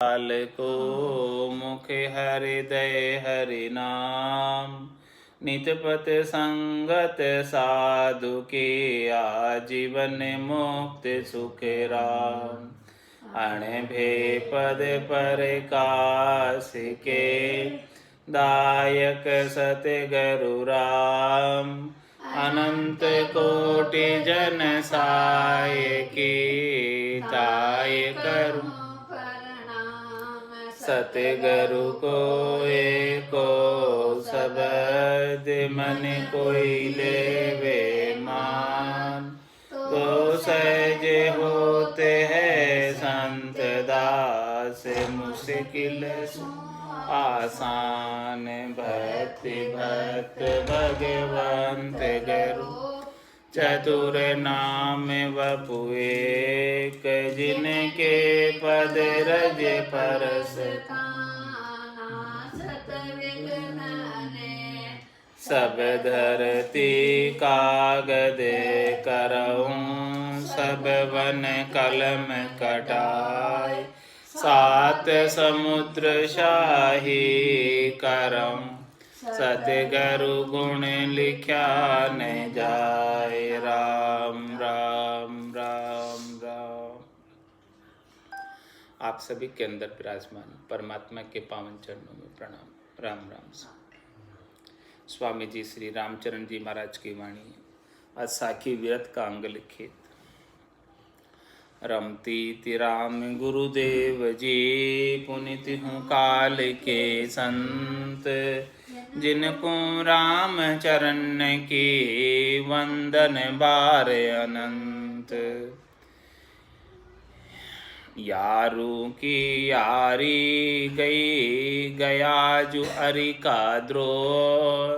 काल को मुख हृदय हरि नाम, नितपत संगत साधु के आजीवन मुक्त सुख राम। अण भे पद प्रकाश के दायक सतगुरु राम, अनंत कोटि जन साय के ताय करूं सतगुरु को एको शब्द मन कोई लेवे मान, तो सहज होते हैं संत दास मुश्किल आसान। भक्ति भक्त भगवंत गुरु चतुर नाम वपु एक, जिनके पद रज परस सब धरती कागद करऊं, सब वन कलम कटाय, सात समुद्र शाही करऊं, सतगुरु गुण लिख्या न जाय। राम राम राम राम। आप सभी के अंदर विराजमान परमात्मा के पावन चरणों में प्रणाम। राम राम। स्वामी जी श्री रामचरण जी महाराज की वाणी है। असाखी विरत का अंग लिखित। रमती तिराम गुरुदेव जी, पुनित हूँ काल के संत, जिनको राम चरण की वंदन बार अनंत। यारू की यारी गई गया जो अरि का द्रोह,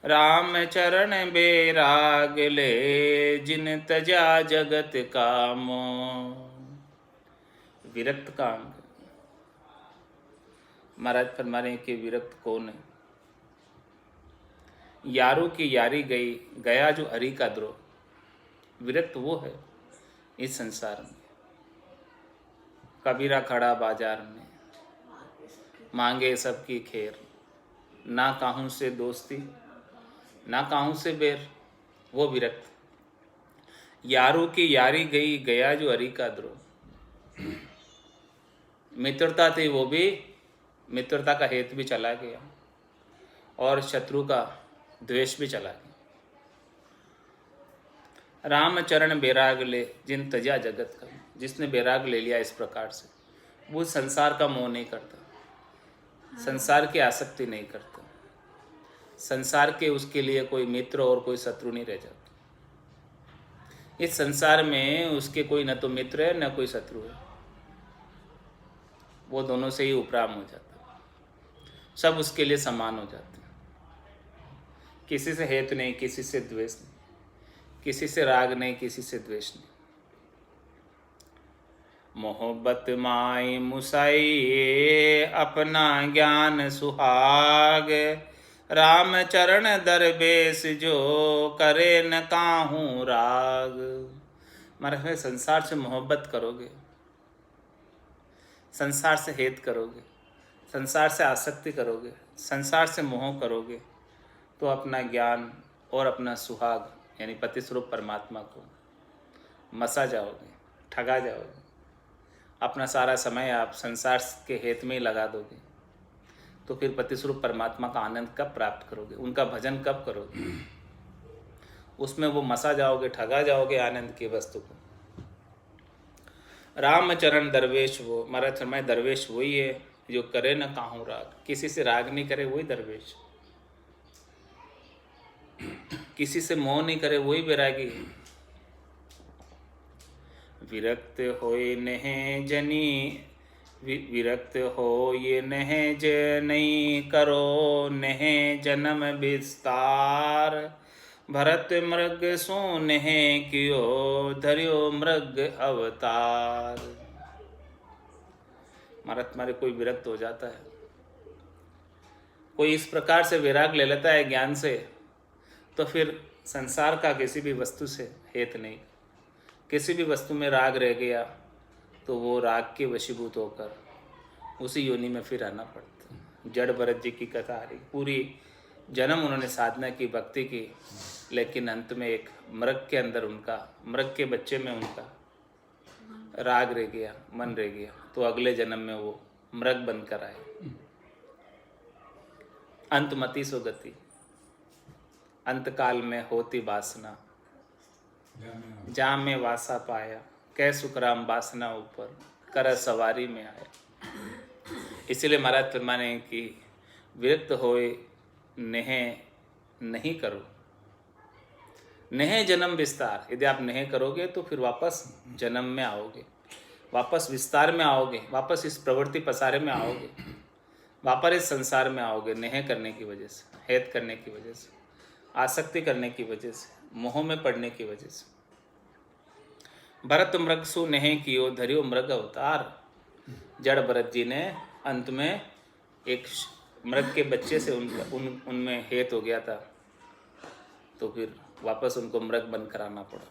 राम चरण बेराग ले जिन तजा जगत का मोह। विरक्त का अंग। महाराज फरमा रहे कि विरक्त कौन है? यारों की यारी गई गया जो हरि का द्रोह। विरक्त वो है इस संसार में। कबीरा खड़ा बाजार में, मांगे सबकी खैर, ना काहूं से दोस्ती ना काहूं से बैर। वो विरक्त। यारों की यारी गई गया जो हरि का द्रोह। मित्रता थी वो भी, मित्रता का हेतु भी चला गया, और शत्रु का द्वेष भी चला गया। राम चरण बैराग ले जिन तजा जगत का। जिसने बैराग ले लिया इस प्रकार से, वो संसार का मोह नहीं करता, संसार की आसक्ति नहीं करता, संसार के उसके लिए कोई मित्र और कोई शत्रु नहीं रह जाता। इस संसार में उसके कोई न तो मित्र है न कोई शत्रु है, वो दोनों से ही उपराम हो जाता, सब उसके लिए समान हो जाते। किसी से हेतु नहीं, किसी से द्वेष नहीं, किसी से राग नहीं, किसी से द्वेष नहीं। मोहब्बत माई मुसाई अपना ज्ञान सुहाग, राम चरण दरबेश जो करे न काहूँ राग। महाराज संसार से मोहब्बत करोगे, संसार से हेत करोगे, संसार से आसक्ति करोगे, संसार से मोह करोगे, तो अपना ज्ञान और अपना सुहाग यानी पति स्वरूप परमात्मा को मसा जाओगे, ठगा जाओगे। अपना सारा समय आप संसार के हेत में ही लगा दोगे, तो फिर पति स्वरूप परमात्मा का आनंद कब प्राप्त करोगे? उनका भजन कब करोगे? उसमें वो मसा जाओगे, ठगा जाओगे आनंद की वस्तु को। रामचरण दरवेश वो। महाराज फरमाए दरवेश वही है जो करे न काहूँ राग। किसी से राग नहीं करे वही दरवेश, किसी से मोह नहीं करे वही बैरागी। विरक्त होए नह जनी, विरक्त हो ये नह जनी, करो नह जन्म विस्तार, भरत मृग सो नह कियो, धरियो मृग अवतार। महाराज तुम्हारे कोई विरक्त हो जाता है, कोई इस प्रकार से विराग ले लेता है ज्ञान से, तो फिर संसार का किसी भी वस्तु से हेत नहीं। किसी भी वस्तु में राग रह गया तो वो राग के वशीभूत होकर उसी योनि में फिर आना पड़ता। जड़ भरत जी की कथा आ रही, पूरी जन्म उन्होंने साधना की, भक्ति की, लेकिन अंत में एक मृग के अंदर उनका, मृग के बच्चे में उनका राग रह गया, मन रह गया, तो अगले जन्म में वो मृग बनकर आए। अंतमति सो गति, अंतकाल में होती वासना, जाम में वासा पाया, कै सुखराम वासना ऊपर, कर सवारी में आया। इसीलिए महाराज फरमाने कि विरक्त होए नेह नहीं करो, नेह जन्म विस्तार। यदि आप नेह करोगे तो फिर वापस जन्म में आओगे, वापस विस्तार में आओगे, वापस इस प्रवृत्ति पसारे में आओगे, वापस इस संसार में आओगे। नेह करने की वजह से, हेत करने की वजह से, आसक्ति करने की वजह से, मोह में पड़ने की वजह से। भरत मृग सु नेह कियो, धरियो मृग अवतार। जड़ भरत जी ने अंत में एक मृग के बच्चे से उनमें हेत हो गया था, तो फिर वापस उनको मृग बनकर आना पड़ा।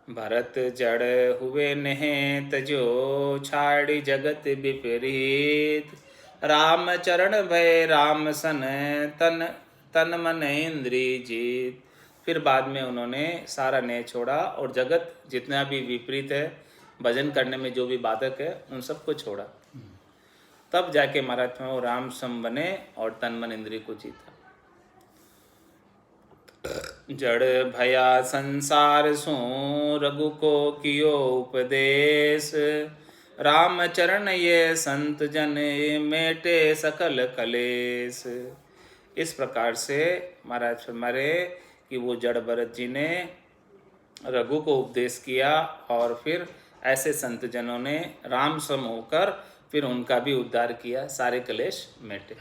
भरत जड़ हुए नेह तजो, छाड़ी जगत विपरीत। राम चरण भय राम सन, तन मन इंद्री जीत। फिर बाद में उन्होंने सारा नेह छोड़ा और जगत जितना भी विपरीत है, भजन करने में जो भी बाधक है, उन सबको छोड़ा। तब जाके महाराज में वो राम सम बने और तन मन इंद्रिय को जीता। जड़ भया संसार सो, रघु को कियो उपदेश। राम चरण ये संत जन, मेटे सकल कलेश। इस प्रकार से महाराज फरमाए कि वो जड़ भरत जी ने रघु को उपदेश किया और फिर ऐसे संत जनों ने राम सम होकर फिर उनका भी उद्धार किया, सारे कलेश मिटे।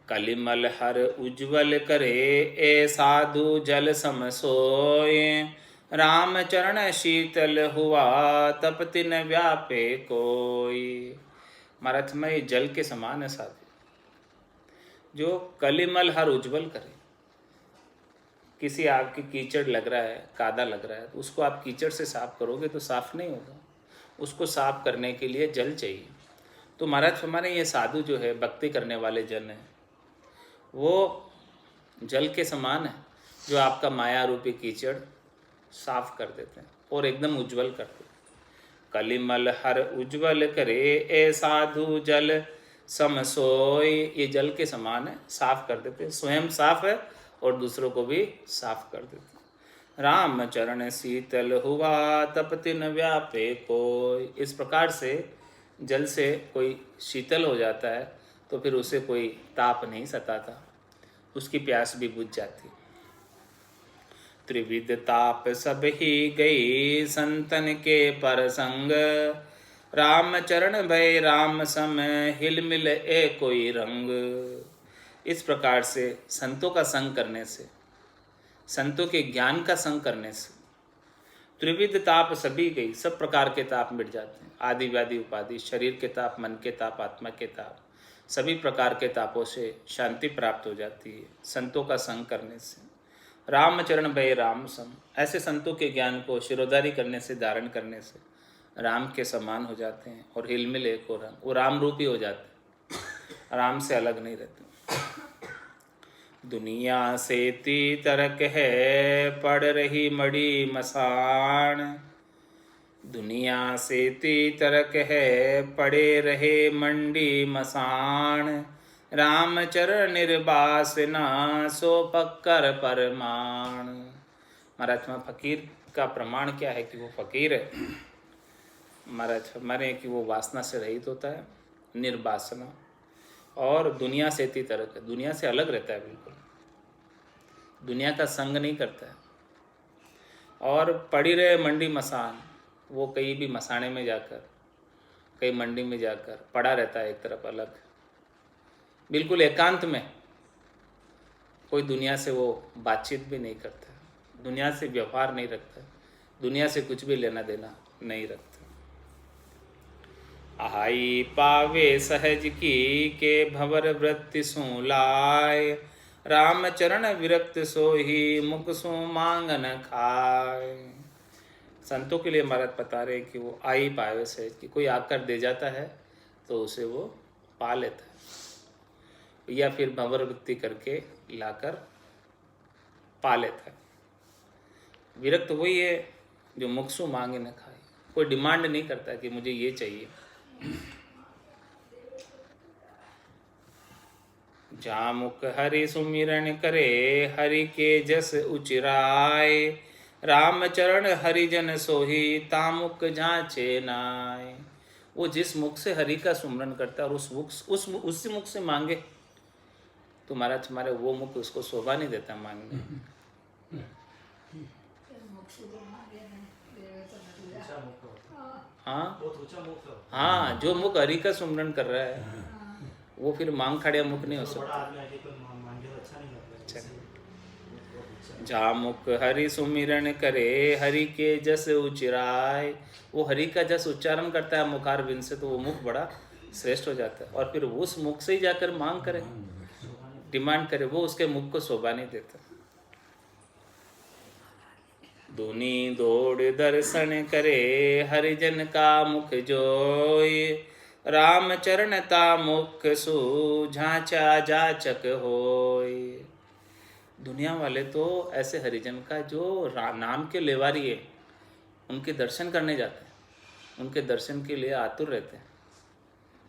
कलिमल हर उज्ज्वल करे, ए साधु जल सम सोए। राम चरण शीतल हुआ, तपति न व्यापे कोई। महाराज में ये जल के समान है साधु, जो कलिमल हर उज्ज्वल करे। किसी आपकी कीचड़ लग रहा है, कादा लग रहा है, तो उसको आप कीचड़ से साफ करोगे तो साफ नहीं होगा, उसको साफ करने के लिए जल चाहिए। तो महाराज हमारे ये साधु जो है, भक्ति करने वाले जन हैं, वो जल के समान है, जो आपका माया रूपी कीचड़ साफ कर देते हैं और एकदम उज्जवल करते हैं। कलिमल हर उज्जवल करे, ए साधु जल सम सोई। ये जल के समान है, साफ कर देते हैं, स्वयं साफ है और दूसरों को भी साफ कर देते हैं। राम चरण शीतल हुआ, तपति न व्यापे कोई। इस प्रकार से जल से कोई शीतल हो जाता है तो फिर उसे कोई ताप नहीं सताता, उसकी प्यास भी बुझ जाती। त्रिविध ताप सब ही गई, संतन के पर संग। राम चरण भय राम सम, हिल मिल ए कोई रंग। इस प्रकार से संतों का संग करने से, संतों के ज्ञान का संग करने से त्रिविध ताप सभी गई, सब प्रकार के ताप मिट जाते हैं। आदि व्याधि उपाधि, शरीर के ताप, मन के ताप, आत्मा के ताप, सभी प्रकार के तापों से शांति प्राप्त हो जाती है संतों का संग करने से। रामचरण भय राम सम, ऐसे संतों के ज्ञान को शिरोधारी करने से, धारण करने से राम के समान हो जाते हैं और हिलमिल एक हो रंग, वो राम रूपी हो जाते हैं, राम से अलग नहीं रहते। दुनिया से ती तरक है, पड़ रही मड़ी मसान। दुनिया से ती तरक है, पड़े रहे मंडी मसान। रामचरण निर्वासना, सो पक्कर परमाण। महाराज में फकीर का प्रमाण क्या है कि वो फकीर है? महाराज हमारे कि वो वासना से रहित होता है, निर्वासना, और दुनिया से ती तरक है, दुनिया से अलग रहता है, बिल्कुल दुनिया का संग नहीं करता है। और पड़ी रहे मंडी मसान, वो कहीं भी मसाने में जाकर, कहीं मंडी में जाकर पड़ा रहता है एक तरफ अलग, बिल्कुल एकांत में। कोई दुनिया से वो बातचीत भी नहीं करता, दुनिया से व्यवहार नहीं रखता, दुनिया से कुछ भी लेना देना नहीं रखता। आहाई पावे सहज की, के भंवर वृत्ति सु लाय। रामचरण विरक्त सोही, मुख सु मांगन खाय। संतों के लिए महाराज बता रहे हैं कि वो आ ही पावे से, कि कोई आकर दे जाता है तो उसे वो पा लेता है, या फिर भंवर वृत्ति करके लाकर पा लेता है। विरक्त वही है जो मुक्षु मांगे न खाए, कोई डिमांड नहीं करता कि मुझे ये चाहिए। जामुक हरि सुमिरन करे, हरि के जस उचिराय, राम चरण हरिजन सोही, तामुक जाचे नाय। वो जिस मुख से हरि का सुमरन करता है और उस मुख से मांगे तो महाराज हमारे वो मुख उसको शोभा नहीं देता मांगने। हाँ हाँ, जो मुख हरि का सुमरन कर रहा है वो फिर मांग खड़िया मुख नहीं हो सकता। जा मुख हरि सुमिरन करे, हरि के जस उचिराय। वो हरि का जस उच्चारण करता है मुखार बिंद से तो वो मुख बड़ा श्रेष्ठ हो जाता है। और फिर उस मुख से ही जाकर मांग करे, डिमांड करे, वो उसके मुख को शोभा नहीं देता। दुनी दौड़ दर्शन करे, हरिजन का मुख जोय, राम चरण ता मुख सु, झांचा जाचक होय। दुनिया वाले तो ऐसे हरिजन का जो नाम के लेवारी है उनके दर्शन करने जाते हैं, उनके दर्शन के लिए आतुर रहते हैं,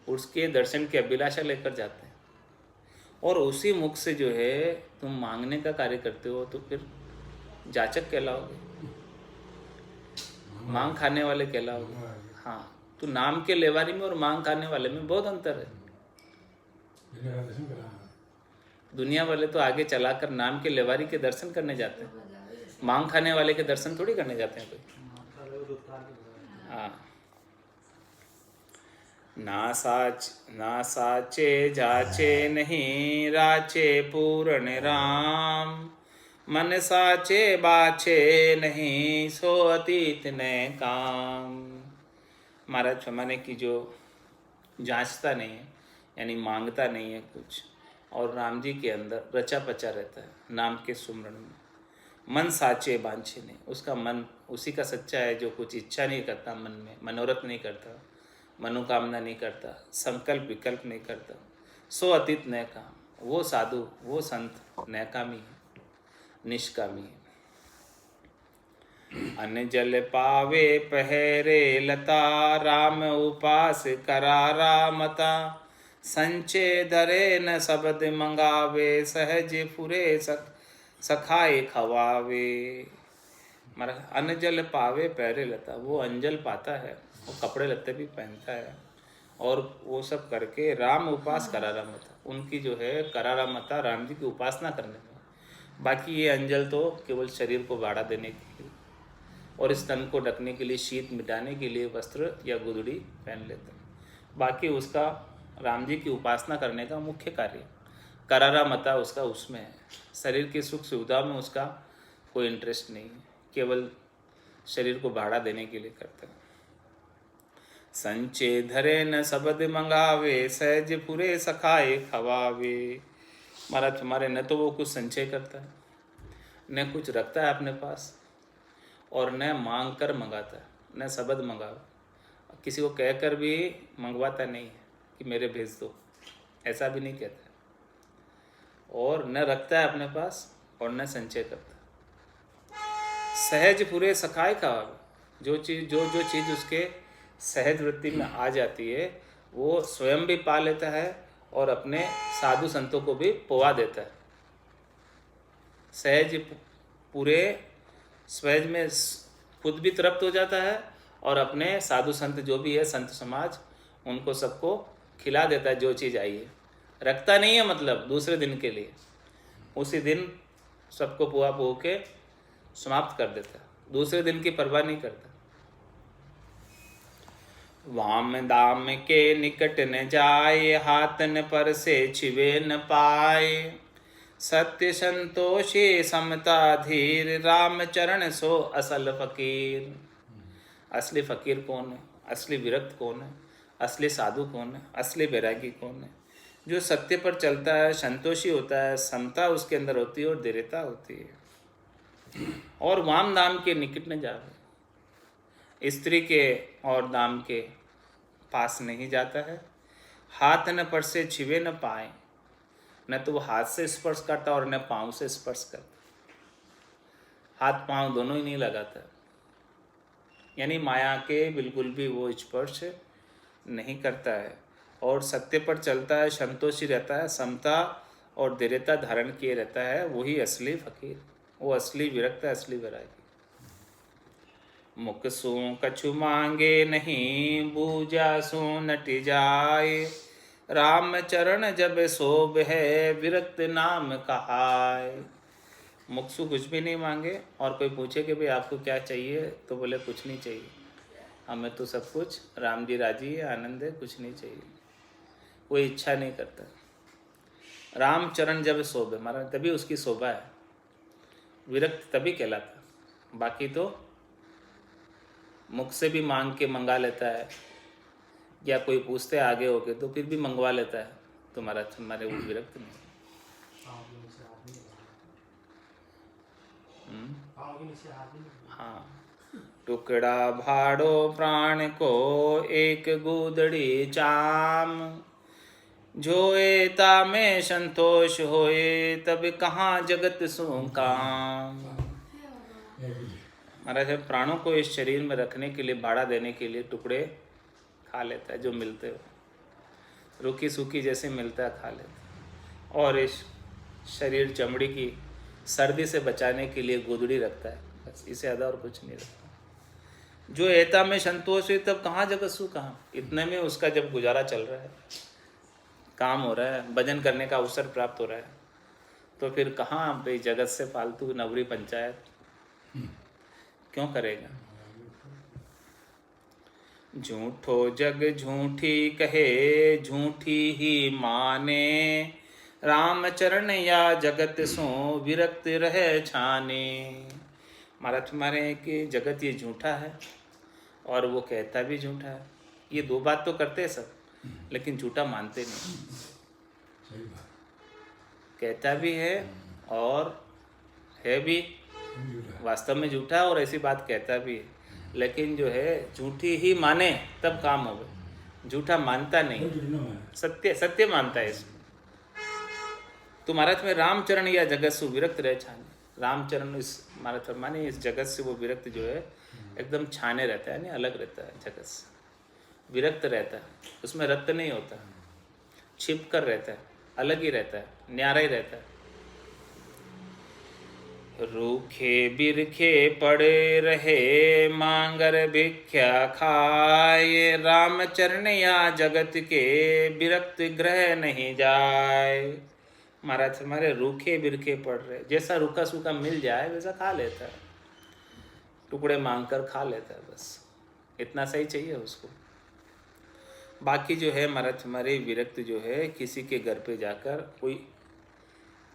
उसके दर्शन की अभिलाषा लेकर जाते हैं। और उसी मुख से जो है तुम मांगने का कार्य करते हो तो फिर जाचक कहलाओगे, मांग खाने वाले कहलाओगे। हाँ, तो नाम के लेवारी में और मांग खाने वाले में बहुत अंतर है। दुनिया वाले तो आगे चलाकर नाम के लेवारी के दर्शन करने जाते हैं, मांग खाने वाले के दर्शन थोड़ी करने जाते हैं कोई। हाँ, ना साचे जाचे नहीं, राचे पूर्ण राम, मन साचे बाचे नहीं, सो अतीत ने काम। महाराज फरमाने की जो जांचता नहीं है यानी मांगता नहीं है कुछ, और राम जी के अंदर रचा पचा रहता है नाम के सुमरण में, मन साचे बांछे नहीं, उसका मन उसी का सच्चा है जो कुछ इच्छा नहीं करता, मन में मनोरथ नहीं करता, मनोकामना नहीं करता, संकल्प विकल्प नहीं करता, सो अतीत नय काम। वो साधु, वो संत नैकामी है, निष्कामी है। अन जल पावे पहरे लता, राम उपास करारा मता, संचे धरे न शब्द मंगावे, सहज फुरे सखाए खवावे। मारा अन्न जल पावे पहरे लता, वो अंजल पाता है, वो कपड़े लत्ते भी पहनता है, और वो सब करके राम उपास करारा मता, उनकी जो है करारा मता राम जी की उपासना करने में। बाकी ये अंजल तो केवल शरीर को बाड़ा देने के लिए और इस तन को ढकने के लिए, शीत मिटाने के लिए वस्त्र या गुदड़ी पहन लेता है। बाकी उसका राम जी की उपासना करने का मुख्य कार्य करारा मता उसका उसमें है। शरीर की सुख सुविधा में उसका कोई इंटरेस्ट नहीं है, केवल शरीर को भाड़ा देने के लिए करता है। संचे धरे न शब्द मंगावे, सहज पूरे सखाए खवावे। महाराज हमारे न तो वो कुछ संचय करता है, न कुछ रखता है अपने पास, और न मांग कर मंगाता है, न शब्द मंगावा, किसी को कहकर भी मंगवाता नहीं है कि मेरे भेज दो, ऐसा भी नहीं कहता है, और न रखता है अपने पास और न संचय करता। सहज पूरे सखाए खवावे, जो चीज़ उसके सहज वृत्ति में आ जाती है वो स्वयं भी पा लेता है और अपने साधु संतों को भी पोवा देता है। सहज पूरे सहज में खुद भी तृप्त हो जाता है और अपने साधु संत जो भी है, संत समाज, उनको सबको खिला देता है जो चीज़ आई है। रखता नहीं है मतलब दूसरे दिन के लिए, उसी दिन सबको पुआ पुओ के समाप्त कर देता है, दूसरे दिन की परवाह नहीं करता। वाम दाम के निकट न जाए, हाथन पर से छिवे न पाए, सत्य संतोषे समता धीर, राम चरण सो असल फकीर। असली फकीर कौन है, असली विरक्त कौन है, असली साधु कौन है, असली बैरागी कौन है? जो सत्य पर चलता है, संतोषी होता है, समता उसके अंदर होती है और दृढ़ता होती है। और वाम दाम के निकट न जावे, स्त्री के और दाम के पास नहीं जाता है। हाथ न पर से छिवे न पाए, न तो वो हाथ से स्पर्श करता और न पाँव से स्पर्श करता, हाथ पाँव दोनों ही नहीं लगाता। यानी माया के बिल्कुल भी वो स्पर्श नहीं करता है और सत्य पर चलता है, संतोषी रहता है, समता और दृढ़ता धारण किए रहता है। वही असली फकीर, वो असली विरक्त, असली वैरागी। मुख सो कछु मांगे नहीं, बूझा सो नट जाए, राम चरण जब शोभ है, विरक्त नाम कहाय। मुख से कुछ भी नहीं मांगे और कोई पूछे कि भाई आपको क्या चाहिए, तो बोले कुछ नहीं चाहिए, हमें तो सब कुछ, राम जी राजी है, आनंद है, कुछ नहीं चाहिए, कोई इच्छा नहीं करता। राम चरण जब शोभे, मारा तभी उसकी शोभा है। विरक्त तभी कहलाता, बाकी तो मुख से भी मांग के मंगा लेता है, या कोई पूछते आगे होके तो फिर भी मंगवा लेता है, तुम्हारा तुम्हारे वो विरक्त नहीं। हाँ, टुकड़ा भाड़ो प्राण को एक गुदड़ी चाम, जोएता में संतोष होए, तब कहाँ जगत सु काम। महाराज प्राणों को इस शरीर में रखने के लिए, भाड़ा देने के लिए टुकड़े खा लेता है, जो मिलते हो रूखी सूखी जैसे मिलता है खा लेता है। और इस शरीर चमड़ी की सर्दी से बचाने के लिए गोदड़ी रखता है, बस इससे ज़्यादा और कुछ नहीं रखता। जो एता में संतोष है, तब कहाँ जगत सु कहाँ, इतने में उसका जब गुजारा चल रहा है, काम हो रहा है, भजन करने का अवसर प्राप्त हो रहा है, तो फिर कहाँ भाई जगत से फालतू नवरी पंचायत क्यों करेगा। झूठो जग झूठी कहे, झूठी ही माने, राम चरण या जगत सो, विरक्त रहे छाने। महाराज तुम्हारे कि जगत ये झूठा है और वो कहता भी झूठा है। ये दो बात तो करते हैं सब, लेकिन झूठा मानते नहीं। कहता भी है और है भी, वास्तव में झूठा और ऐसी बात कहता भी है, लेकिन जो है झूठी ही माने तब काम हो गए, झूठा मानता नहीं, सत्य सत्य मानता है इसमें। तो महाराज में रामचरण या जगत से विरक्त रहे छाने, रामचरण इस महाराज माने इस जगत से वो विरक्त जो है एकदम छाने रहता है, नहीं अलग रहता है, जगत से विरक्त रहता है, उसमें रक्त नहीं होता, छिप कर रहता है, अलग ही रहता है, न्यारा ही रहता है। रूखे बिरखे पड़े रहे, मांगर भिक्षा खाए, रामचरण या जगत के, विरक्त ग्रह नहीं जाए। महाराज हमारे रूखे बिरखे पड़ रहे, जैसा रूखा सूखा मिल जाए वैसा खा लेता है, टुकड़े मांग कर खा लेता है, बस इतना सही चाहिए उसको। बाकी जो है महाराज हमारे विरक्त जो है किसी के घर पे जाकर कोई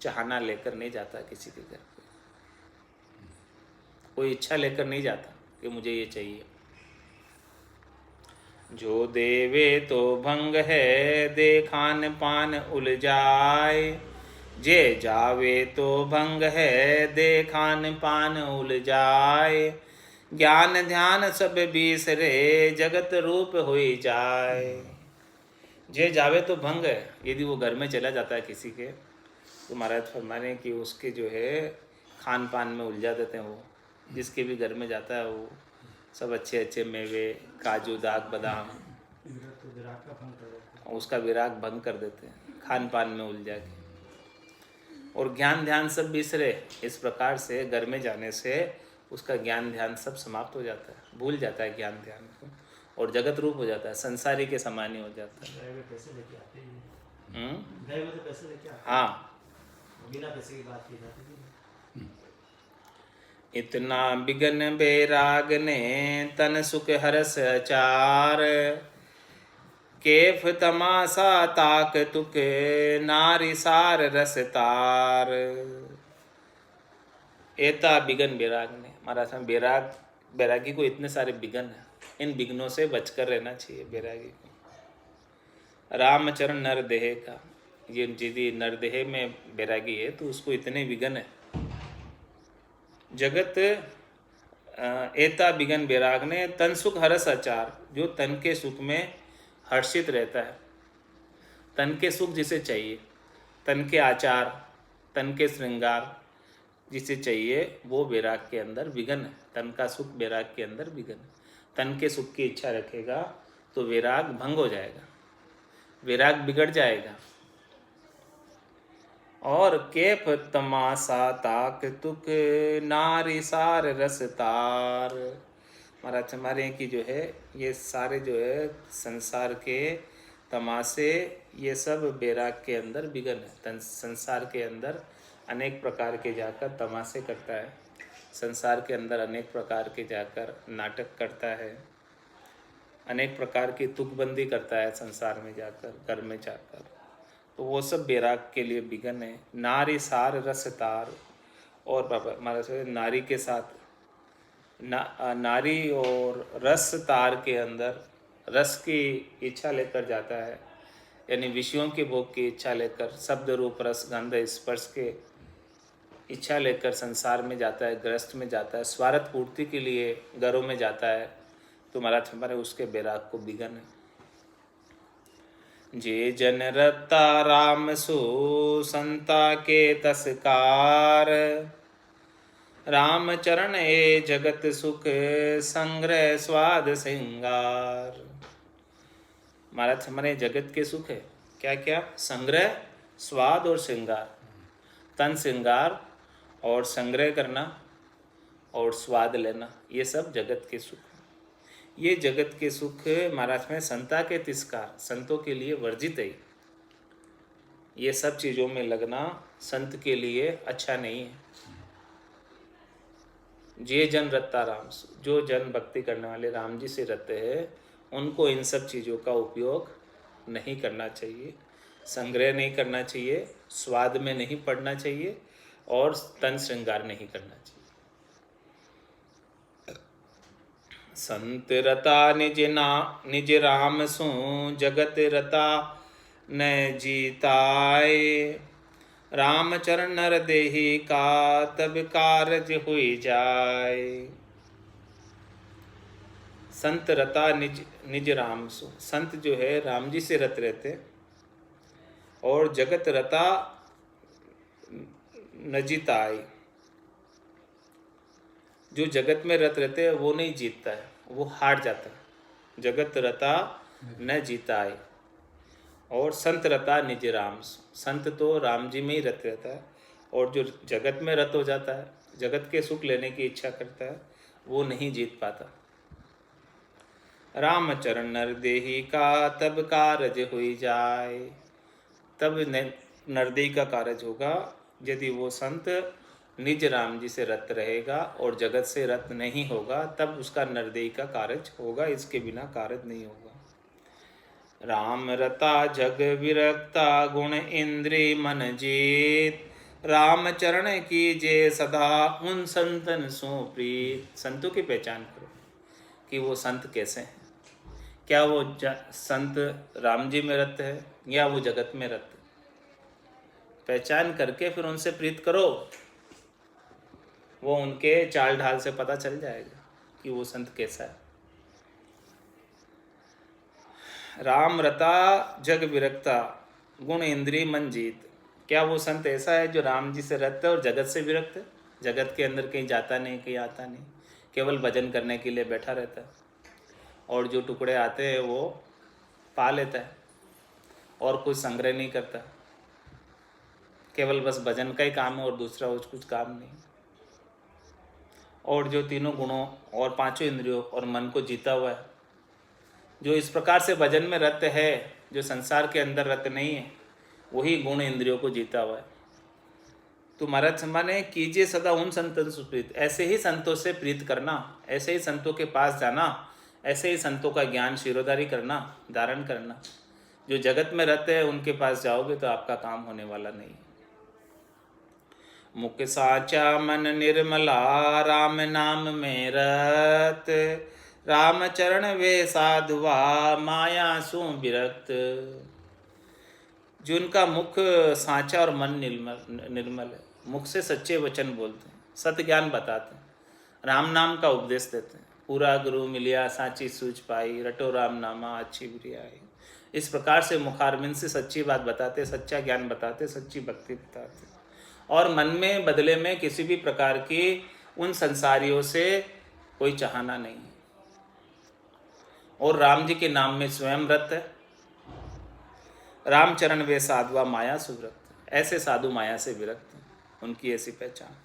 चाहना लेकर नहीं जाता, किसी के घर पे कोई इच्छा लेकर नहीं जाता कि मुझे ये चाहिए। जो देवे तो भंग है, दे खान पान उलझाए, जे जावे तो भंग है, दे खान पान उलझाए, ज्ञान ध्यान सब बिसरे, जगत रूप हुई जाए। जे जावे तो भंग है, यदि वो घर में चला जाता है किसी के, तो महाराज फरमाने कि उसके जो है खान पान में उलझा देते हैं। वो जिसके भी घर में जाता है वो सब अच्छे अच्छे मेवे, काजू, दाग, बादाम, उसका विराग भंग कर देते हैं खान पान में उलझा के। और ज्ञान ध्यान सब बिसरे, इस प्रकार से घर में जाने से उसका ज्ञान ध्यान सब समाप्त हो जाता है, भूल जाता है ज्ञान ध्यान को, और जगत रूप हो जाता है, संसारी के समान ही हो जाता है। हाँ, बिना पैसे की बात की जाती है। इतना बिगन बैराग ने, तन सुख हरस अचार, केफ तमाशा ताक तुक, नारी सार रस तार। एता बिगन बैराग ने, महाराज बैराग, बैरागी को इतने सारे बिगन हैं, इन बिघ्नों से बचकर रहना चाहिए बैरागी को। रामचरण नरदेह का, ये यदि नरदेह में बैरागी है तो उसको इतने विघन है। जगत एता बिगन बैराग ने तन सुख हरस आचार, जो तन के सुख में हर्षित रहता है, तन के सुख जिसे चाहिए, तन के आचार, तन के श्रृंगार जिसे चाहिए, वो बैराग के अंदर विघन है। तन का सुख बैराग के अंदर विघन है। तन के सुख की इच्छा रखेगा तो वैराग भंग हो जाएगा, वैराग बिगड़ जाएगा। और केफ तमाशा ताक तुक नारी सार रसतार। महाराज हमारे की जो है ये सारे जो है संसार के तमाशे, ये सब बैराग के अंदर विघन है। संसार के अंदर अनेक प्रकार के जाकर तमाशे करता है, संसार के अंदर अनेक प्रकार के जाकर नाटक करता है, अनेक प्रकार की तुकबंदी करता है संसार में जाकर, घर में जाकर, तो वो सब बैराग के लिए विघन है। नारी सार रस तार, और बाबा हमारा से नारी के साथ नारी और रस तार के अंदर रस की इच्छा लेकर जाता है, यानी विषयों के भोग की इच्छा लेकर, शब्द रूप रस गंध स्पर्श के इच्छा लेकर संसार में जाता है, गृहस्थ में जाता है, स्वार्थ पूर्ति के लिए घरों में जाता है, तो महाराज हमारे उसके बैराग को विघन है। जे जन रता राम सो संता के तस्कार, राम चरण ए जगत सुख संग्रह स्वाद श्रृंगार। महाराज हमारे जगत के सुख है क्या क्या? संग्रह, स्वाद और श्रृंगार। तन श्रृंगार और संग्रह करना और स्वाद लेना, ये सब जगत के सुख। ये जगत के सुख महाराज में संता के तिस्कार, संतों के लिए वर्जित है। ये सब चीज़ों में लगना संत के लिए अच्छा नहीं है। जे जन रत्ता राम, जो जन भक्ति करने वाले राम जी से रहते हैं, उनको इन सब चीज़ों का उपयोग नहीं करना चाहिए, संग्रह नहीं करना चाहिए, स्वाद में नहीं पड़ना चाहिए और तन श्रृंगार नहीं करना चाहिए। संत रता निज राम सु जगत रता न जीताए, राम चरण नर देहि का तब कारज हुई जाए। संत रता निज राम सु, संत जो है राम जी से रत रहते, और जगत रता न जीताए, जो जगत में रत रहते हैं वो नहीं जीतता है, वो हार जाता है। जगत रता न जीताए, और संत रता निज राम, संत तो राम जी में ही रत रहता है, और जो जगत में रत हो जाता है, जगत के सुख लेने की इच्छा करता है, वो नहीं जीत पाता। राम चरण नर देहि का तब कारज हुई जाए, तब नरदेही का कारज होगा यदि वो संत निज राम जी से रत रहेगा और जगत से रत नहीं होगा, तब उसका नरदेही का कारज होगा, इसके बिना कारज नहीं होगा। राम रता जग विरक्ता गुण इंद्रिय मन जीत, राम चरण की जे सदा उन संतन सो प्रीत। संतों की पहचान करो कि वो संत कैसे हैं, क्या वो संत राम जी में रत है या वो जगत में रत है। पहचान करके फिर उनसे प्रीत करो, वो उनके चाल ढाल से पता चल जाएगा कि वो संत कैसा है। राम रता जग विरक्ता गुण इंद्रिय मन जीत, क्या वो संत ऐसा है जो राम जी से रत है और जगत से विरक्त है, जगत के अंदर कहीं जाता नहीं, कहीं आता नहीं, केवल भजन करने के लिए बैठा रहता है, और जो टुकड़े आते हैं वो पा लेता है और कुछ संग्रह नहीं करता, केवल बस भजन का ही काम है और दूसरा कुछ काम नहीं। और जो तीनों गुणों और पांचों इंद्रियों और मन को जीता हुआ है, जो इस प्रकार से भजन में रत है, जो संसार के अंदर रत नहीं है, वही गुण इंद्रियों को जीता हुआ है। तो महाराज सम्मा ने कीजिए सदा उन संतों से प्रीत, ऐसे ही संतों से प्रीत करना, ऐसे ही संतों के पास जाना, ऐसे ही संतों का ज्ञान शिरोधारी करना, धारण करना। जो जगत में रहते हैं उनके पास जाओगे तो आपका काम होने वाला नहीं। मुख साचा मन निर्मला राम नाम में रत, राम चरण वे साधुआ माया सु विरक्त। जिनका मुख साचा और मन निर्मल है, मुख से सच्चे वचन बोलते हैं, सत्य ज्ञान बताते हैं, राम नाम का उपदेश देते हैं। पूरा गुरु मिलिया साची सूझ पाई, रटो राम नामा अच्छी बुरी आई। इस प्रकार से मुखारबिंद से सच्ची बात बताते, सच्चा ज्ञान बताते, सच्ची भक्ति बताते, और मन में बदले में किसी भी प्रकार की उन संसारियों से कोई चाहना नहीं है। और राम जी के नाम में स्वयं व्रत है। रामचरण वे साधुआ माया सुव्रत। ऐसे साधु माया से विरक्त हैं, उनकी ऐसी पहचान।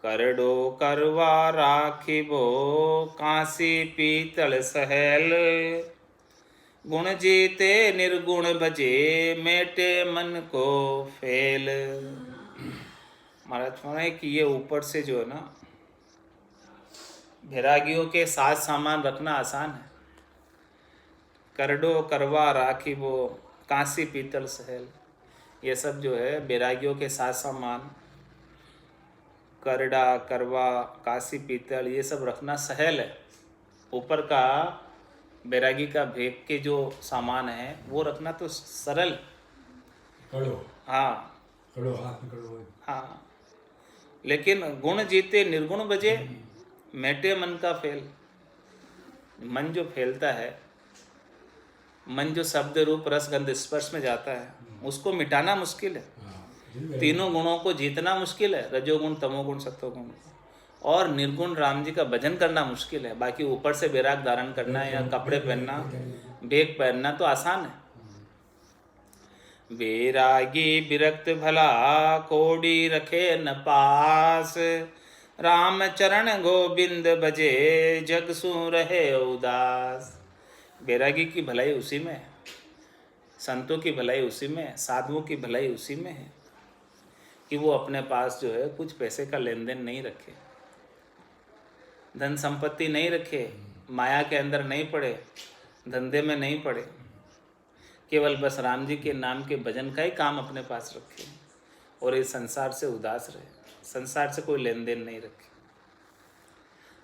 करडो करवा राखिबो कांसी पीतल सहल, गुण जीते निर्गुण भजे मेटे मन को फेल। महाराज माना है कि ये ऊपर से जो है ना, वैरागियों के साथ सामान रखना आसान है। करडो करवा राखिबो कांसी पीतल सहल, ये सब जो है वैरागियों के साथ सामान, करड़ा करवा कांसी पीतल, ये सब रखना सहल है। ऊपर का बैरागी का भेद के जो सामान है वो रखना तो सरल। कड़ो, हाँ कड़ो हाथ में कड़ो। हाँ, लेकिन गुण जीते निर्गुण बजे मेटे मन का फेल। मन जो फैलता है, मन जो शब्द रूप रस गंध स्पर्श में जाता है, उसको मिटाना मुश्किल है। तीनों गुणों को जीतना मुश्किल है, रजोगुण तमोगुण सत्वगुण, और निर्गुण राम जी का भजन करना मुश्किल है। बाकी ऊपर से बैराग धारण करना या कपड़े पहनना, बेग पहनना तो आसान है। बैरागी विरक्त भला कोड़ी रखे न पास, राम चरण गोविंद भजे जग सु रहे उदास। बैरागी की भलाई उसी में है, संतों की भलाई उसी में है, साधुओं की भलाई उसी में है कि वो अपने पास जो है कुछ पैसे का लेन देन नहीं रखे, धन संपत्ति नहीं रखे, माया के अंदर नहीं पड़े, धंधे में नहीं पड़े, केवल बस राम जी के नाम के भजन का ही काम अपने पास रखे और इस संसार से उदास रहे, संसार से कोई लेन देन नहीं रखे।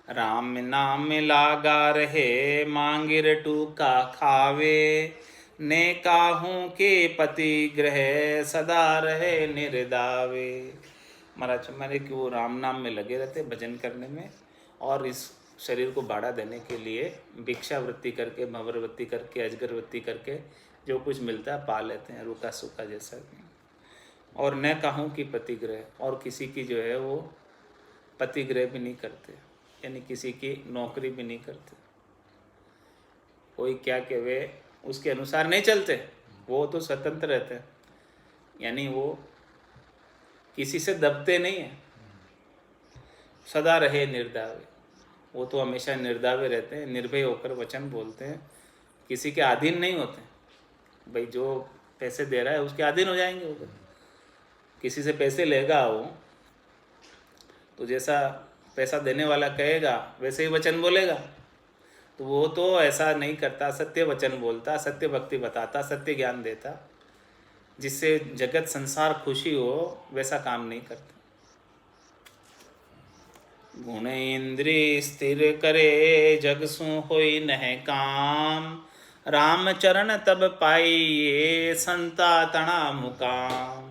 राम नाम लागा रहे मांगिर टूका खावे, ने काहूँ के पति ग्रह सदा रहे निर्दावे। महाराज हमारे कि वो राम नाम में लगे रहते, भजन करने में, और इस शरीर को बाड़ा देने के लिए भिक्षावृत्ति करके, भंवरवृत्ति करके, अजगरवृत्ति करके जो कुछ मिलता है पा लेते हैं, रूखा सूखा जैसा। और न कहूँ कि पतिग्रह, और किसी की जो है वो पतिग्रह भी नहीं करते, यानी किसी की नौकरी भी नहीं करते। कोई क्या कहे उसके अनुसार नहीं चलते, वो तो स्वतंत्र रहते हैं, यानी वो किसी से दबते नहीं हैं, सदा रहे निर्दावे। वो तो हमेशा निर्दावे रहते हैं, निर्भय होकर वचन बोलते हैं, किसी के अधीन नहीं होते। भाई जो पैसे दे रहा है उसके अधीन हो जाएंगे वो। किसी से पैसे लेगा वो तो जैसा पैसा देने वाला कहेगा वैसे ही वचन बोलेगा, तो वो तो ऐसा नहीं करता, सत्य वचन बोलता, सत्य भक्ति बताता, सत्य ज्ञान देता, जिससे जगत संसार खुशी हो, वैसा काम नहीं करता। गुण इंद्रिय स्थिर करे जग सु होई नह काम, राम चरण तब पाइए संता तना मुकाम।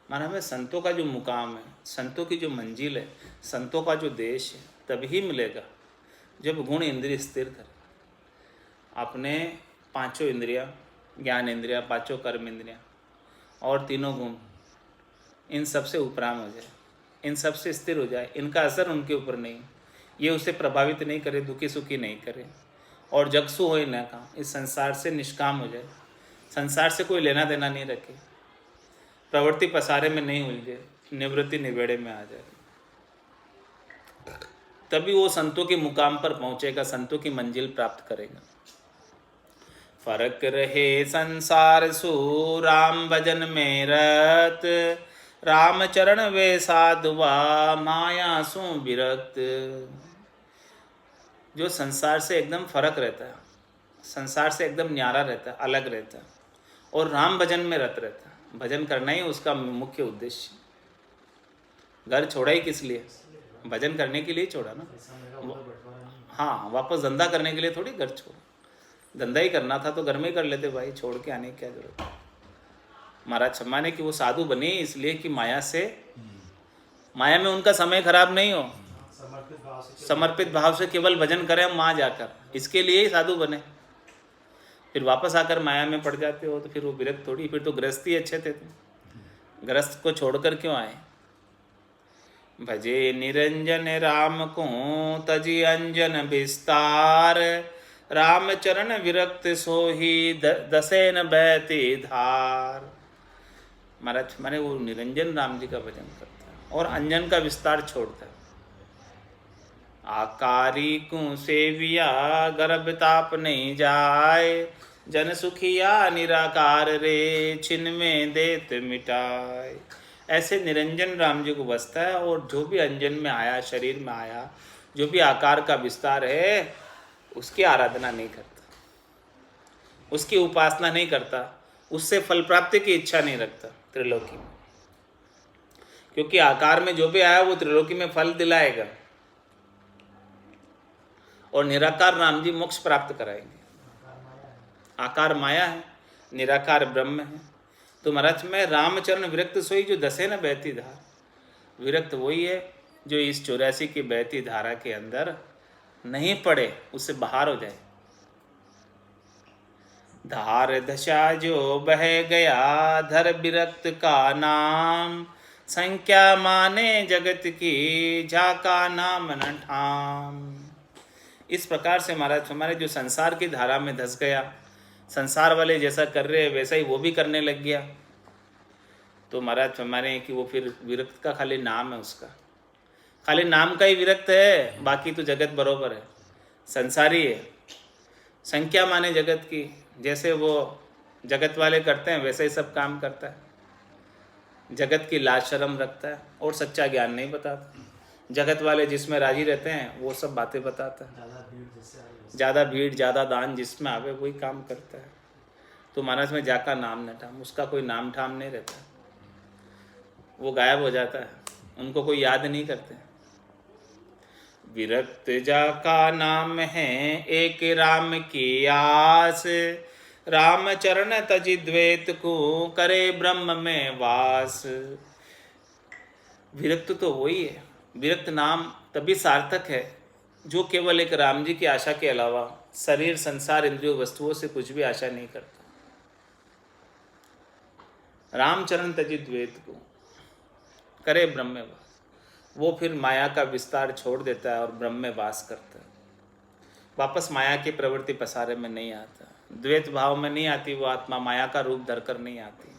माना हमें संतों का जो मुकाम है, संतों की जो मंजिल है, संतों का जो देश है, तभी मिलेगा जब गुण इंद्रिय स्थिर कर अपने पांचों इंद्रियां, ज्ञान इंद्रियां, पांचों कर्म इंद्रियां और तीनों गुण, इन सब से उपराम हो जाए, इन सब से स्थिर हो जाए, इनका असर उनके ऊपर नहीं, ये उसे प्रभावित नहीं करे, दुखी सुखी नहीं करे, और जगसु हो न का, इस संसार से निष्काम हो जाए, संसार से कोई लेना देना नहीं रखे, प्रवृत्ति पसारे में नहीं उलझे, निवृत्ति निवेड़े में आ जाए, तभी वो संतों के मुकाम पर पहुंचेगा, संतों की मंजिल प्राप्त करेगा। फर्क रहे संसार सु राम भजन में रत, राम चरण वे साधुआ माया सु विरक्त। जो संसार से एकदम फर्क रहता है, संसार से एकदम न्यारा रहता है, अलग रहता है, और राम भजन में रत रहता है, भजन करना ही उसका मुख्य उद्देश्य। घर छोड़ा ही किस लिए? भजन करने के लिए छोड़ा ना। हाँ, वापस धंधा करने के लिए थोड़ी घर छोड़ा, धंधा ही करना था तो घर में ही कर लेते भाई, छोड़ के आने की क्या जरूरत है। महाराज क्षमा ने कि वो साधु बने इसलिए कि माया में उनका समय खराब नहीं हो, समर्पित भाव से केवल भजन करें हम वहाँ जाकर, इसके लिए ही साधु बने। फिर वापस आकर माया में पड़ जाते हो तो फिर वो विरक्त थोड़ी, फिर तो गृहस्थी अच्छे थे तुम, गृहस्थ को छोड़कर क्यों आए। भजे निरंजन राम को तजी अंजन विस्तार, राम चरण विरक्त सोही दसेन बहती धार। महाराज माने वो निरंजन राम जी का भजन करता है और अंजन का विस्तार छोड़ता है। आकारी को सेविया गर्भ ताप नहीं जाए, जन सुखिया निराकार रे छिन में देत मिटाए। ऐसे निरंजन राम जी को बसता है और जो भी अंजन में आया, शरीर में आया, जो भी आकार का विस्तार है उसकी आराधना नहीं करता, उसकी उपासना नहीं करता, उससे फल प्राप्ति की इच्छा नहीं रखता त्रिलोकी में, क्योंकि आकार में जो भी आया वो त्रिलोकी में फल दिलाएगा और निराकार राम जी मोक्ष प्राप्त कराएंगे। आकार माया है, निराकार ब्रह्म है। तो महाराज में रामचरण विरक्त सोई जो दसे न बहती धार, विरक्त वही है जो इस 84 की बहती धारा के अंदर नहीं पड़े, उससे बाहर हो जाए। धार दशा जो बह गया धर विरक्त का नाम, संख्या माने जगत की जाका नाम न ठाम। इस प्रकार से महाराज हमारे जो संसार की धारा में धस गया, संसार वाले जैसा कर रहे हैं वैसा ही वो भी करने लग गया, तो महाराज हमारे कि वो फिर विरक्त का खाली नाम है, उसका खाली नाम का ही विरक्त है, बाकी तो जगत बरोबर है, संसारी है। संख्या माने जगत की, जैसे वो जगत वाले करते हैं वैसे ही सब काम करता है, जगत की लाज शर्म रखता है और सच्चा ज्ञान नहीं बताता। जगत वाले जिसमें राजी रहते हैं वो सब बातें बताता है, ज़्यादा भीड़ ज़्यादा दान जिसमें आवे वही काम करता है। तो महाराज में जाका नाम न ठाम, उसका कोई नाम ठाम नहीं रहता, वो गायब हो जाता है, उनको कोई याद नहीं करते। विरक्त जाका नाम है एक राम की आस, राम चरण तजि द्वैत को करे ब्रह्म में वास। विरक्त तो वही है, विरक्त नाम तभी सार्थक है जो केवल एक राम जी की आशा के अलावा शरीर संसार इंद्रियों वस्तुओं से कुछ भी आशा नहीं करता। रामचरण तजि द्वैत को करे ब्रह्म में वास, वो फिर माया का विस्तार छोड़ देता है और ब्रह्म में वास करता है, वापस माया की प्रवृत्ति पसारे में नहीं आता, द्वैत भाव में नहीं आती वो आत्मा, माया का रूप धरकर नहीं आती।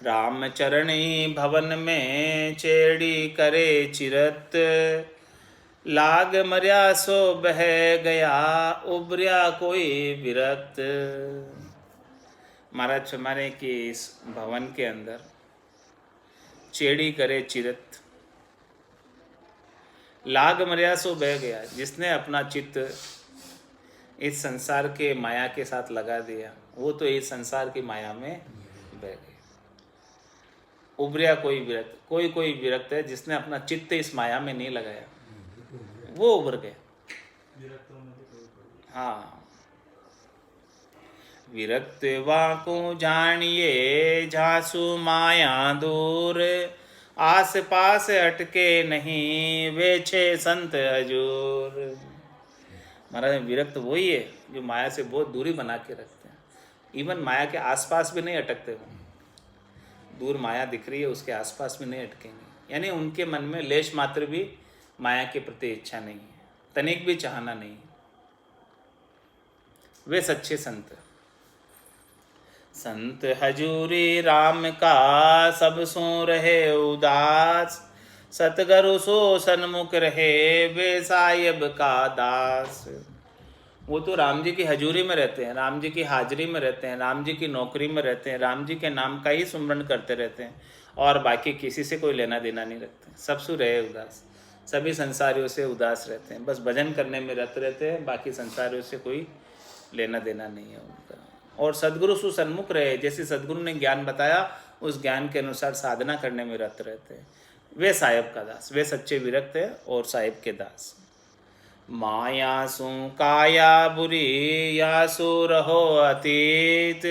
राम चरणी भवन में चेड़ी करे चिरत, लाग मर्या सो बह गया उबरिया कोई विरक्त। महाराज हमारे कि इस भवन के अंदर चेड़ी करे चिरत, लाग मर्या सो बह गया, जिसने अपना चित्त इस संसार के माया के साथ लगा दिया वो तो इस संसार की माया में बह गया। उबरिया कोई विरक्त, कोई कोई विरक्त है जिसने अपना चित्त इस माया में नहीं लगाया, वो उबर गए। हाँ, विरक्त वाको जानिए झांसु माया दूर, आस पास अटके नहीं वे छे संत हजूर। महाराज विरक्त वही है जो माया से बहुत दूरी बना के रखते हैं, इवन माया के आसपास भी नहीं अटकते हो। दूर माया दिख रही है उसके आसपास भी नहीं अटकेंगे, यानी उनके मन में लेश मात्र भी माया के प्रति इच्छा नहीं है, तनिक भी चाहना नहीं है। वे सच्चे संत हैं। संत हजूरी राम का सब सो रहे उदास, सतगुरु सो सन्मुख रहे वे साहिब का दास। वो तो राम जी की हजूरी में रहते हैं, राम जी की हाजिरी में रहते हैं, राम जी की नौकरी में रहते हैं, राम जी के नाम का ही सुमरण करते रहते हैं और बाकी किसी से कोई लेना देना नहीं रखते। सब सु रहे उदास, सभी संसारियों से उदास रहते हैं, बस भजन करने में रत रहते हैं, बाकी संसारियों से कोई लेना देना नहीं है उनका। और सद्गुरु सुसन्मुख रहे, जैसे सद्गुरु ने ज्ञान बताया उस ज्ञान के अनुसार साधना करने में रत रहते हैं, वे साहिब का दास, वे सच्चे विरक्त है और साहिब के दास। माया सु काया बुरी या सु रहो अतीत,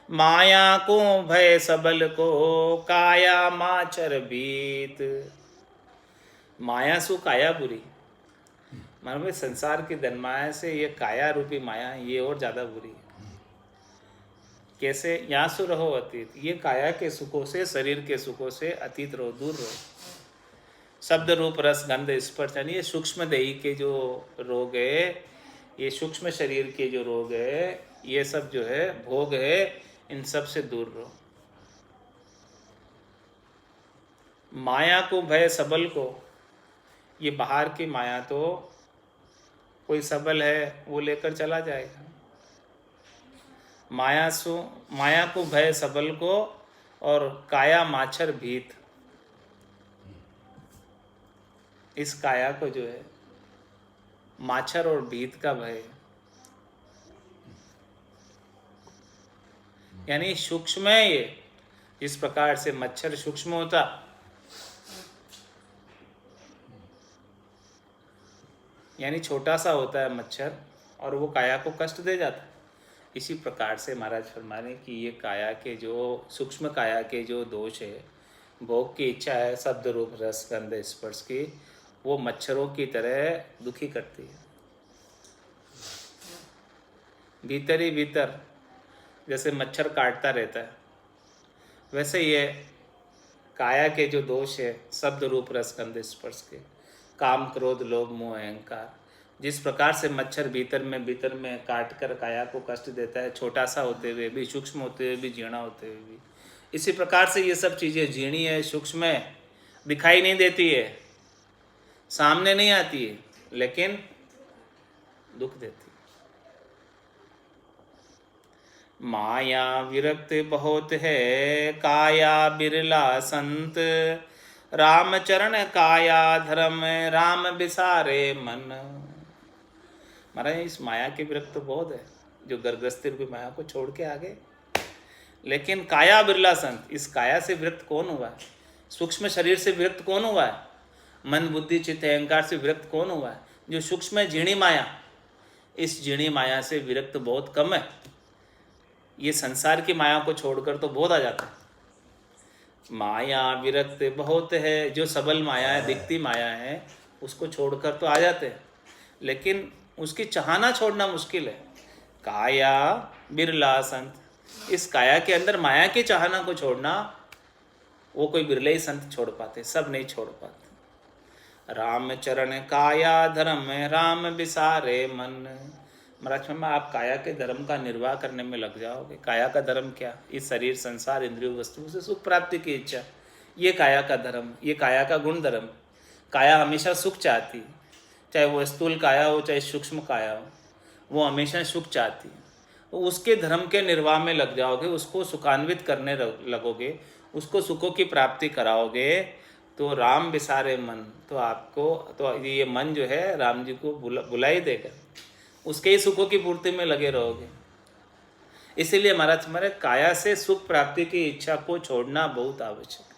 माया को भय सबल को काया माचर बीत। माया सु काया बुरी, मानो भाई संसार की धनमाया से ये काया रूपी माया है, ये और ज़्यादा बुरी है। कैसे? यहाँ सु रहो अतीत, ये काया के सुखों से, शरीर के सुखों से अतीत रहो, दूर रहो। शब्द रूप रस गंध स्पर्श, यानी ये सूक्ष्म देही के जो रोग है, ये सूक्ष्म शरीर के जो रोग है, ये सब जो है भोग है, इन सब से दूर रहो। माया को भय सबल को, ये बाहर की माया तो कोई सबल है वो लेकर चला जाएगा। माया को भय सबल को, और काया माछर भीत, इस काया को जो है माछर और भीत का भय, यानी सूक्ष्म है ये। जिस प्रकार से मच्छर सूक्ष्म होता, यानी छोटा सा होता है मच्छर, और वो काया को कष्ट दे जाता है। इसी प्रकार से महाराज फरमा रहे कि ये काया के जो सूक्ष्म काया के जो दोष है, भोग की इच्छा है, शब्द रूप रस गंध स्पर्श की, वो मच्छरों की तरह दुखी करती है। भीतर ही भीतर जैसे मच्छर काटता रहता है, वैसे ये काया के जो दोष है, शब्द रूप रस गंध स्पर्श के, काम क्रोध लोभ मोह अहंकार, जिस प्रकार से मच्छर भीतर में काट कर काया को कष्ट देता है, छोटा सा होते हुए भी, सूक्ष्म होते हुए भी, जीर्णा होते हुए भी, इसी प्रकार से ये सब चीज़ें जीर्णी है, सूक्ष्म है, दिखाई नहीं देती है, सामने नहीं आती है, लेकिन दुख देती है। माया विरक्त बहुत है, काया बिरला संत, राम चरण काया धर्म, राम बिसारे मन। महाराज इस माया के विरक्त तो बहुत है, जो गर्भस्थी रूपी माया को छोड़ के आ गए। लेकिन काया बिरला संत, इस काया से विरक्त कौन हुआ है? सूक्ष्म शरीर से विरक्त कौन हुआ है? मन बुद्धि चित्त अहंकार से विरक्त कौन हुआ है? जो सूक्ष्म है झीणी माया, इस झीणी माया से विरक्त बहुत कम है। ये संसार की माया को छोड़कर तो बहुत आ जाता है। माया विरक्त बहुत है, जो सबल माया है, दिखती माया है, उसको छोड़कर तो आ जाते हैं, लेकिन उसकी चाहना छोड़ना मुश्किल है। काया बिरला संत, इस काया के अंदर माया की चाहना को छोड़ना वो कोई बिरले ही संत छोड़ पाते, सब नहीं छोड़ पाते। राम चरण काया धर्म, राम बिसारे मन। महाराज में आप काया के धर्म का निर्वाह करने में लग जाओगे। काया का धर्म क्या? इस शरीर संसार इंद्रियों वस्तुओं से सुख प्राप्ति की इच्छा, ये काया का धर्म, ये काया का गुण धर्म। काया हमेशा सुख चाहती, चाहे वो स्थूल काया हो चाहे सूक्ष्म काया हो, वो हमेशा सुख चाहती है। तो उसके धर्म के निर्वाह में लग जाओगे, उसको सुखान्वित करने लगोगे, उसको सुखों की प्राप्ति कराओगे, तो राम बिसारे मन, तो आपको तो ये मन जो है राम जी को बुला ही देगा, उसके ही सुखों की पूर्ति में लगे रहोगे। इसीलिए महाराज हमारे काया से सुख प्राप्ति की इच्छा को छोड़ना बहुत आवश्यक है।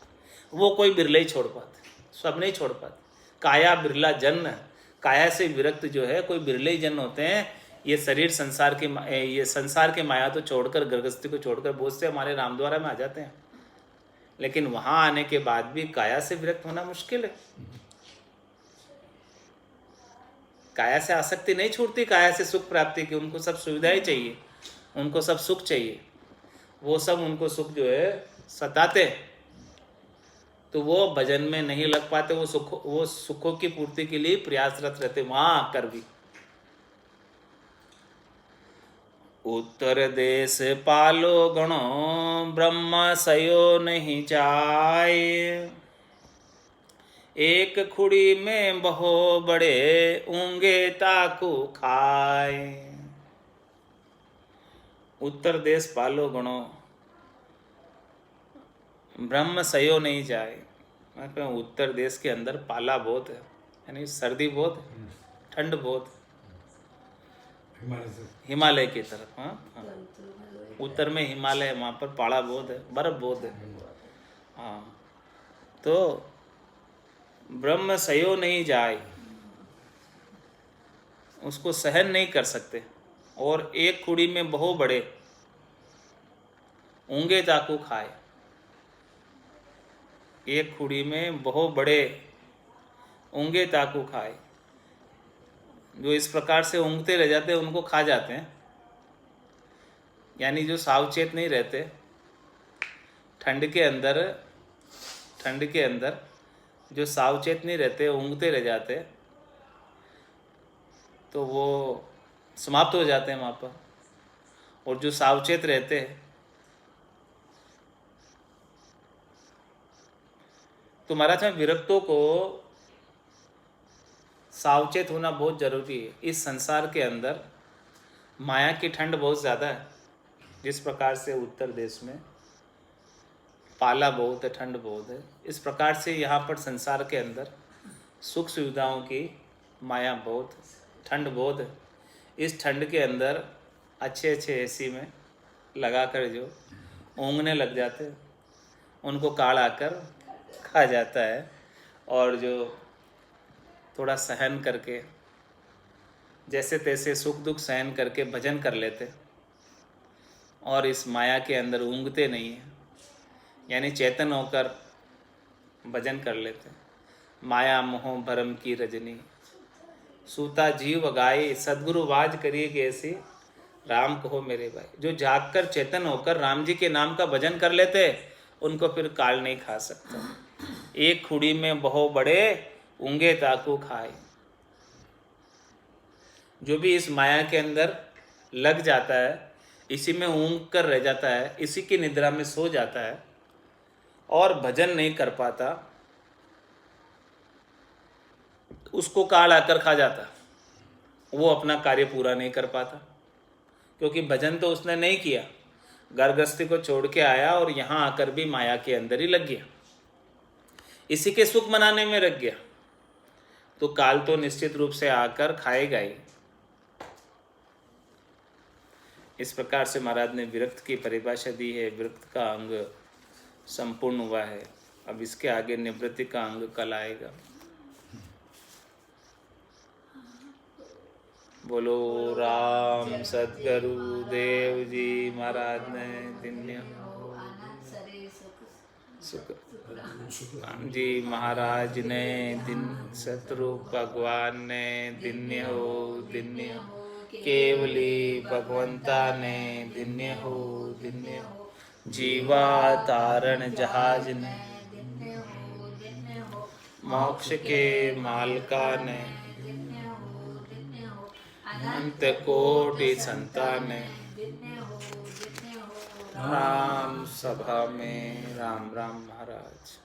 वो कोई बिरले ही छोड़ पाते, सब नहीं छोड़ पाते। काया बिरला जन, काया से विरक्त जो है कोई बिरले ही जन होते हैं। ये शरीर संसार की ये संसार के माया तो छोड़कर, गर्भस्थी को छोड़कर बहुत से हमारे रामद्वारा में आ जाते हैं, लेकिन वहाँ आने के बाद भी काया से विरक्त होना मुश्किल है। काया से आसक्ति नहीं छूटती, काया से सुख प्राप्ति की। उनको सब सुविधाएं चाहिए, उनको सब सुख चाहिए, वो सब उनको सुख जो है सताते, तो वो भजन में नहीं लग पाते, वो सुखों की पूर्ति के लिए प्रयासरत रहते वहां आकर भी। उत्तर देश पालो गणो, ब्रह्म सयो नहीं जाए, एक खुड़ी में बहु बड़े, ऊंगे ताकू खाए। उत्तर देश पालो गणो, ब्रह्म सयो नहीं जाए। उत्तर देश के अंदर पाला बहुत है, यानी सर्दी बहुत है, ठंड बहुत, हिमालय की तरफ। हाँ, उत्तर में हिमालय, वहाँ पर पाला बहुत है, बर्फ बहुत है। हाँ, तो ब्रह्म सयो नहीं जाए, उसको सहन नहीं कर सकते। और एक कुड़ी में बहु बड़े, ऊंगे चाकू खाए। एक कुड़ी में बहु बड़े ऊँगे ताकू खाए। जो इस प्रकार से ऊँगते रह जाते हैं उनको खा जाते हैं, यानी जो सावचेत नहीं रहते, ठंड के अंदर जो सावचेत नहीं रहते, ऊँगते रह जाते, तो वो समाप्त हो जाते हैं वहाँ पर। और जो सावचेत रहते हैं, तो महाराज में विरक्तों को सावचेत होना बहुत जरूरी है। इस संसार के अंदर माया की ठंड बहुत ज़्यादा है। जिस प्रकार से उत्तर देश में पाला बहुत है, ठंड बहुत है, इस प्रकार से यहाँ पर संसार के अंदर सुख सुविधाओं की माया बहुत, ठंड बहुत है। इस ठंड के अंदर अच्छे अच्छे एसी में लगाकर जो ऊँगने लग जाते हैं, उनको काढ़ आकर खा जाता है। और जो थोड़ा सहन करके, जैसे तैसे सुख दुख सहन करके भजन कर लेते और इस माया के अंदर ऊँगते नहीं हैं, यानी चेतन होकर भजन कर लेते। माया मोह भरम की रजनी, सूता जीव गाए, सद्गुरु वाज करिए कैसी, राम कहो मेरे भाई। जो जागकर चेतन होकर राम जी के नाम का भजन कर लेते, उनको फिर काल नहीं खा सकता। एक खुड़ी में बहु बड़े, ऊँगे ताकू खाए। जो भी इस माया के अंदर लग जाता है, इसी में ऊँग कर रह जाता है, इसी की निद्रा में सो जाता है और भजन नहीं कर पाता, उसको काल आकर खा जाता। वो अपना कार्य पूरा नहीं कर पाता, क्योंकि भजन तो उसने नहीं किया, घर गृहस्थी को छोड़ के आया और यहाँ आकर भी माया के अंदर ही लग गया, इसी के सुख मनाने में लग गया, तो काल तो निश्चित रूप से आकर खाएगा ही। इस प्रकार से महाराज ने विरक्त की परिभाषा दी है। विरक्त का अंग संपूर्ण हुआ है। अब इसके आगे निवृत्ति का अंग कल आएगा। बोलो राम सद्गुरु देव जी महाराज ने दिन्य सुख राम जी महाराज ने दिन, सतरूप भगवान ने दिन्य हो, केवली भगवंता ने दिन्य हो, जीवा तारण जहाज ने, मोक्ष के मालका ने, अंत कोटि संतान ने, राम सभा में राम राम महाराज।